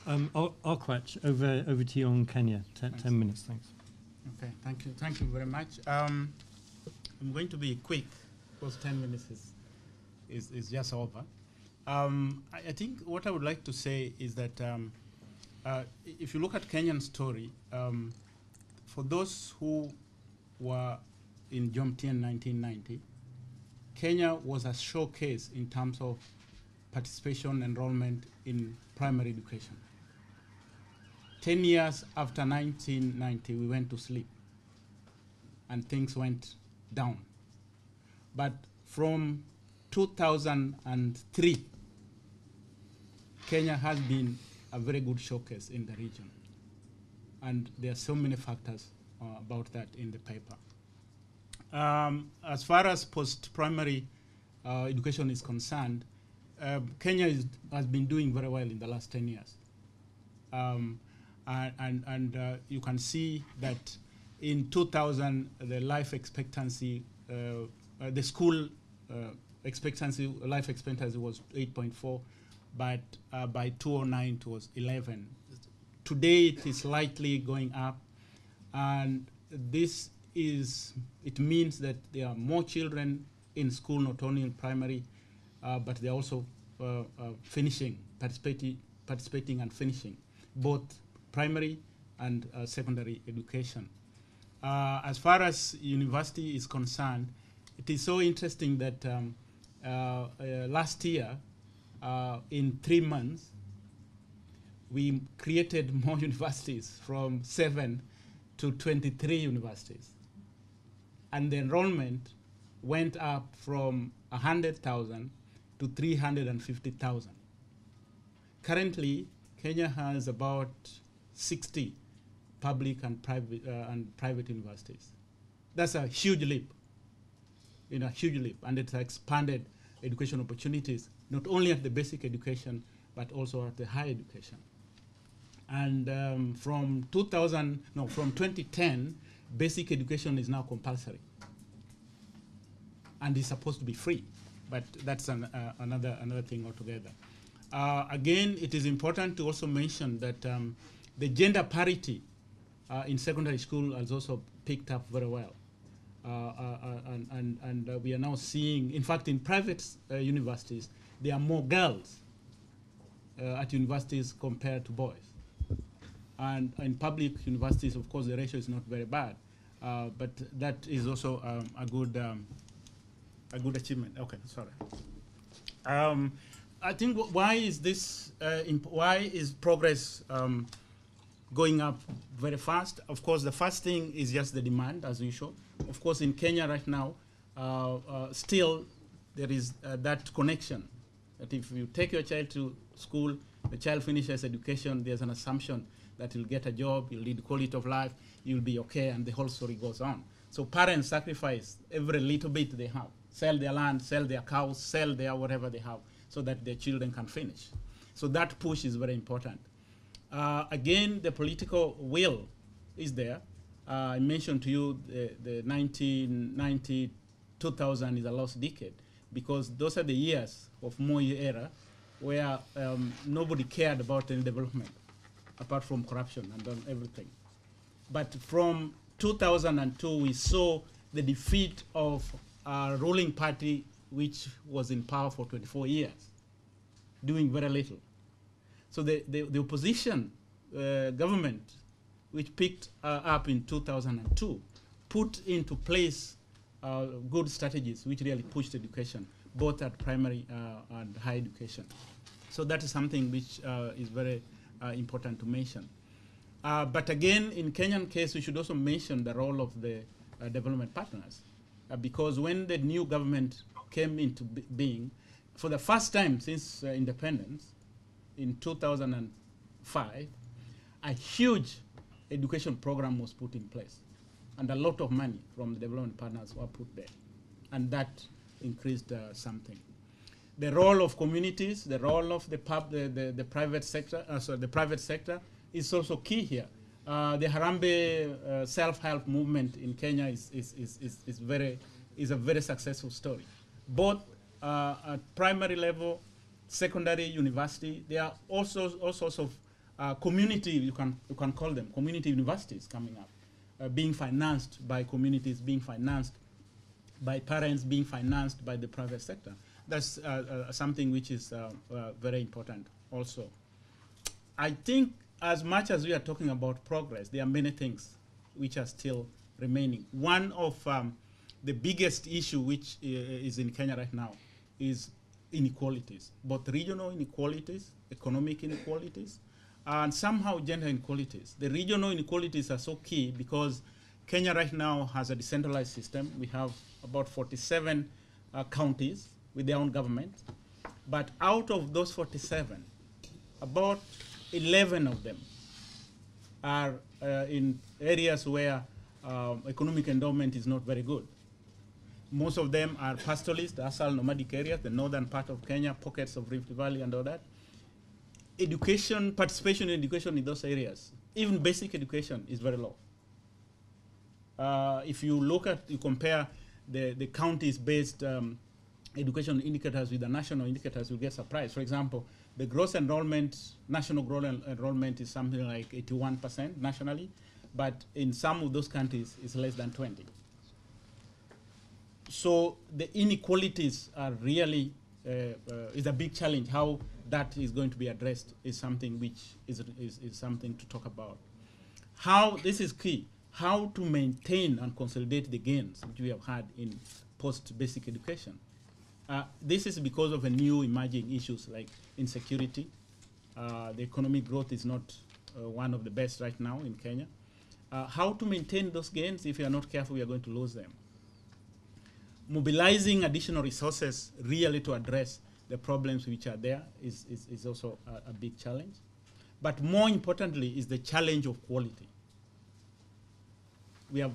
Okwach, over to you on Kenya. 10 minutes, thanks. Okay, thank you very much. I'm going to be quick because 10 minutes is just over. I think what I would like to say is that if you look at Kenyan story, for those who were in Jomtien in 1990, Kenya was a showcase in terms of participation enrollment in primary education. 10 years after 1990, we went to sleep and things went down. But from 2003, Kenya has been a very good showcase in the region. And there are so many factors about that in the paper. As far as post-primary education is concerned, Kenya has been doing very well in the last 10 years. You can see that in 2000, the life expectancy, the school life expectancy was 8.4, but by 2009 it was 11. Today it is slightly going up, and it means that there are more children in school, not only in primary, but they're also participating and finishing both primary and secondary education. As far as university is concerned, it is so interesting that last year, in 3 months, we created more universities, from 7 to 23 universities. And the enrollment went up from 100,000 to 350,000. Currently, Kenya has about 60 public and private universities. That's a huge leap, huge leap, and it's expanded education opportunities, not only at the basic education, but also at the higher education. And from 2010, basic education is now compulsory, and it's supposed to be free, but that's another thing altogether. Again, it is important to also mention that the gender parity in secondary school has also picked up very well. And we are now seeing, in fact, in private universities, there are more girls at universities compared to boys. And in public universities, of course, the ratio is not very bad, but that is also a good achievement. Okay, sorry. I think why is progress going up very fast? Of course, the first thing is just the demand, as usual. Of course, in Kenya right now, still there is that connection that if you take your child to school, the child finishes education, there's an assumption that you'll get a job, you'll lead quality of life, you'll be okay, and the whole story goes on. So parents sacrifice every little bit they have, sell their land, sell their cows, sell their whatever they have, so that their children can finish. So that push is very important. Again, the political will is there. I mentioned to you the 1990, 2000 is a lost decade, because those are the years of Moi era where nobody cared about any development apart from corruption and everything. But from 2002, we saw the defeat of a ruling party which was in power for 24 years, doing very little. So the opposition government, which picked up in 2002, put into place good strategies which really pushed education, both at primary and higher education. So that is something which is very important to mention. But again, in Kenyan case, we should also mention the role of the development partners, because when the new government came into being, for the first time since independence, in 2005, a huge education program was put in place, and a lot of money from the development partners were put there, and that increased something. The role of communities, the role of the private sector, the private sector is also key here. The Harambee self-help movement in Kenya is a very successful story, both at primary level, secondary, university. There are also all sorts of community, you can call them, community universities coming up, being financed by communities, being financed by parents, being financed by the private sector. That's something which is very important also. I think as much as we are talking about progress, there are many things which are still remaining. One of the biggest issue which is in Kenya right now is inequalities, both regional inequalities, economic inequalities, and somehow gender inequalities. The regional inequalities are so key because Kenya right now has a decentralized system. We have about 47 counties with their own government. But out of those 47, about 11 of them are in areas where economic endowment is not very good. Most of them are pastoralist, asal nomadic areas, the northern part of Kenya, pockets of Rift Valley and all that. Education, participation in education in those areas, even basic education, is very low. If you look at, you compare the counties-based education indicators with the national indicators, you'll get surprised. For example, the gross enrollment, national gross enrollment is something like 81% nationally, but in some of those countries, it's less than 20. So the inequalities are really, is a big challenge. How that is going to be addressed is something which is something to talk about. How, this is key, how to maintain and consolidate the gains which we have had in post-basic education. This is because of a new emerging issues like insecurity. The economic growth is not one of the best right now in Kenya. How to maintain those gains? If we are not careful, we are going to lose them. Mobilizing additional resources really to address the problems which are there is also a big challenge. But more importantly is the challenge of quality. We have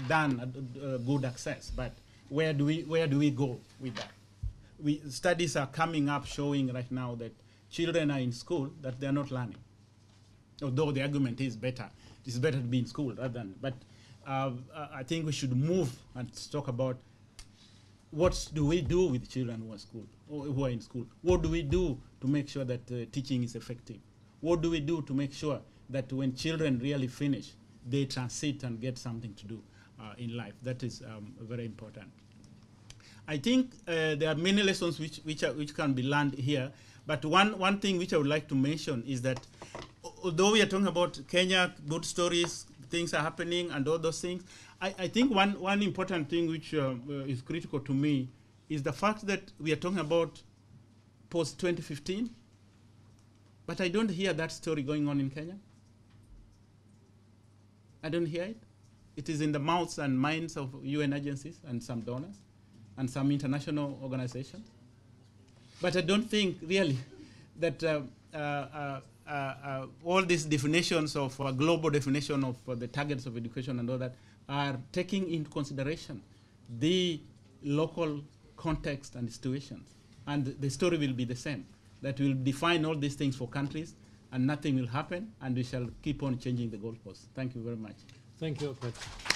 done a good access, but where do we go with that? Studies are coming up showing right now that children are in school, that they are not learning. Although the argument is better, it's better to be in school rather than, but I think we should move and talk about what do we do with children who are school, or who are in school? What do we do to make sure that teaching is effective? What do we do to make sure that when children really finish, they transit and get something to do in life? That is very important. I think there are many lessons which can be learned here, but one thing which I would like to mention is that although we are talking about Kenya, good stories, things are happening and all those things, I think one important thing which is critical to me is the fact that we are talking about post-2015, but I don't hear that story going on in Kenya. I don't hear it. It is in the mouths and minds of UN agencies and some donors and some international organizations. But I don't think really that all these definitions of global definition of the targets of education and all that are taking into consideration the local context and situations. And the story will be the same, that we'll define all these things for countries and nothing will happen and we shall keep on changing the goalposts. Thank you very much. Thank you, Okwach.